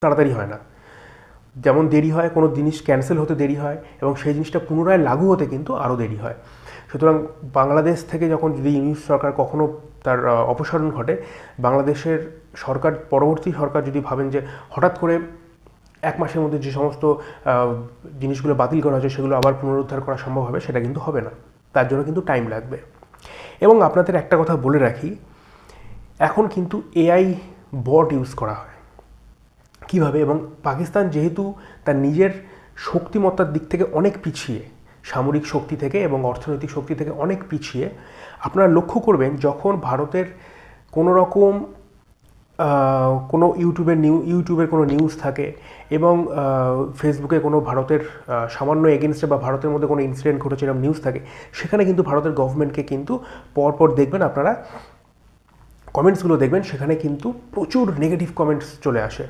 তাড়াতাড়ি হয় না। যেমন দেরি হয়, কোনো জিনিস ক্যান্সেল হতে দেরি হয় এবং সেই জিনিসটা পুনরায় লাগু হতে কিন্তু আরও দেরি হয়। সুতরাং বাংলাদেশ থেকে যখন যদি ইউনিট সরকার কখনো তার অপসারণ ঘটে, বাংলাদেশের সরকার, পরবর্তী সরকার যদি ভাবেন যে হঠাৎ করে 1 মাসের মধ্যে যে সমস্ত জিনিসগুলো বাতিল করা হয়েছে সেগুলো আবার পুনরুদ্ধার করা সম্ভব হবে, সেটা কিন্তু হবে না। তার জন্য কিন্তু টাইম লাগবে। এবং আপনাদের একটা কথা বলে রাখি, এখন কিন্তু এআই বট ইউজ করা হয়। কীভাবে? এবং পাকিস্তান যেহেতু তার নিজের শক্তিমত্তার দিক থেকে অনেক পিছিয়ে, সামরিক শক্তি থেকে এবং অর্থনৈতিক শক্তি থেকে অনেক পিছিয়ে, আপনারা লক্ষ্য করবেন যখন ভারতের কোনো রকম কোনো ইউটিউবের কোনো নিউজ থাকে এবং ফেসবুকে কোনো ভারতের সামান্য এগেনস্টে বা ভারতের মধ্যে কোনো ইনসিডেন্ট ঘটেছে এরকম নিউজ থাকে, সেখানে কিন্তু ভারতের গভর্নমেন্টকে কিন্তু পরপর দেখবেন আপনারা কমেন্টসগুলো দেখবেন, সেখানে কিন্তু প্রচুর নেগেটিভ কমেন্টস চলে আসে।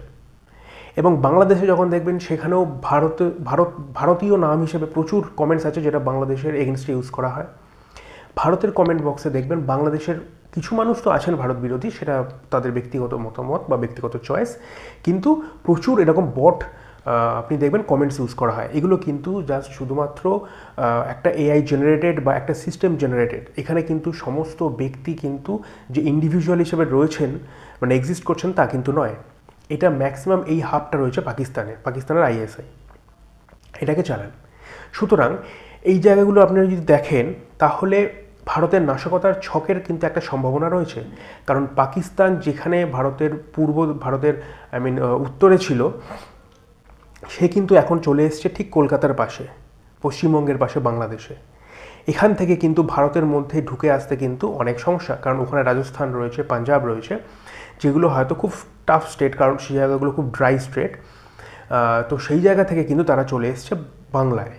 এবং বাংলাদেশে যখন দেখবেন সেখানেও ভারতীয় নাম হিসেবে প্রচুর কমেন্টস আছে যেটা বাংলাদেশের এগেনস্টে ইউজ করা হয়। ভারতের কমেন্ট বক্সে দেখবেন বাংলাদেশের কিছু মানুষ তো আছেন ভারত বিরোধী, সেটা তাদের ব্যক্তিগত মতামত বা ব্যক্তিগত চয়েস, কিন্তু প্রচুর এরকম বট আপনি দেখবেন কমেন্টস ইউজ করা হয়। এগুলো কিন্তু জাস্ট শুধুমাত্র একটা এআই জেনারেটেড বা একটা সিস্টেম জেনারেটেড। এখানে কিন্তু সমস্ত ব্যক্তি কিন্তু যে ইন্ডিভিজুয়াল হিসেবে রয়েছেন, মানে এক্সিস্ট করছেন, তা কিন্তু নয়। এটা ম্যাক্সিমাম এই হাবটা রয়েছে পাকিস্তানের আইএসআই এটাকে চালান। সুতরাং এই জায়গাগুলো আপনারা যদি দেখেন তাহলে ভারতের নাশকতার ছকের কিন্তু একটা সম্ভাবনা রয়েছে। কারণ পাকিস্তান যেখানে ভারতের উত্তরে ছিল, সে কিন্তু এখন চলে এসছে ঠিক কলকাতার পাশে, পশ্চিমবঙ্গের পাশে, বাংলাদেশে। এখান থেকে কিন্তু ভারতের মধ্যে ঢুকে আসতে কিন্তু অনেক সমস্যা, কারণ ওখানে রাজস্থান রয়েছে, পাঞ্জাব রয়েছে, যেগুলো হয়তো খুব টাফ স্টেট, কারণ সেই জায়গাগুলো খুব ড্রাই স্টেট। তো সেই জায়গা থেকে কিন্তু তারা চলে এসছে বাংলায়,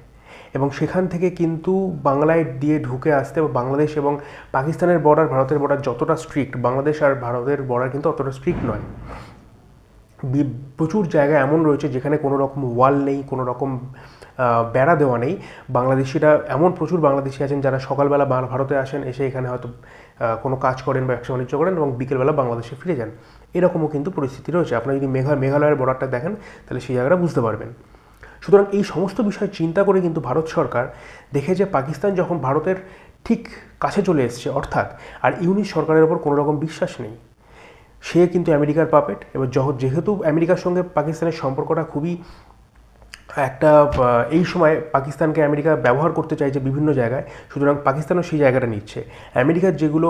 এবং সেখান থেকে কিন্তু বাংলায় দিয়ে ঢুকে আসতে, বাংলাদেশ এবং পাকিস্তানের বর্ডার, ভারতের বর্ডার যতটা স্ট্রিক্ট, বাংলাদেশ আর ভারতের বর্ডার কিন্তু অতটা স্ট্রিক্ট নয়। প্রচুর জায়গা এমন রয়েছে যেখানে কোনো রকম ওয়াল নেই, কোনো রকম বেড়া দেওয়া নেই। প্রচুর বাংলাদেশি আছেন যারা সকালবেলা ভারতে আসেন, এসে এখানে হয়তো কোনো কাজ করেন বা ব্যবসা বাণিজ্য করেন এবং বিকেলবেলা বাংলাদেশে ফিরে যান। এরকমও কিন্তু পরিস্থিতি রয়েছে। আপনারা যদি মেঘালয়ের বর্ডারটা দেখেন তাহলে সেই জায়গাটা বুঝতে পারবেন। সুতরাং এই সমস্ত বিষয় চিন্তা করে কিন্তু ভারত সরকার দেখে যে পাকিস্তান যখন ভারতের ঠিক কাছে চলে এসছে, অর্থাৎ আর ইউনিট সরকারের ওপর কোনো রকম বিশ্বাস নেই, সে কিন্তু আমেরিকার পাপেট। এবার যেহেতু আমেরিকার সঙ্গে পাকিস্তানের সম্পর্কটা খুবই একটা, এই সময় পাকিস্তানকে আমেরিকা ব্যবহার করতে চাইছে বিভিন্ন জায়গায়, সুতরাং পাকিস্তানও সেই জায়গাটা নিচ্ছে। আমেরিকার যেগুলো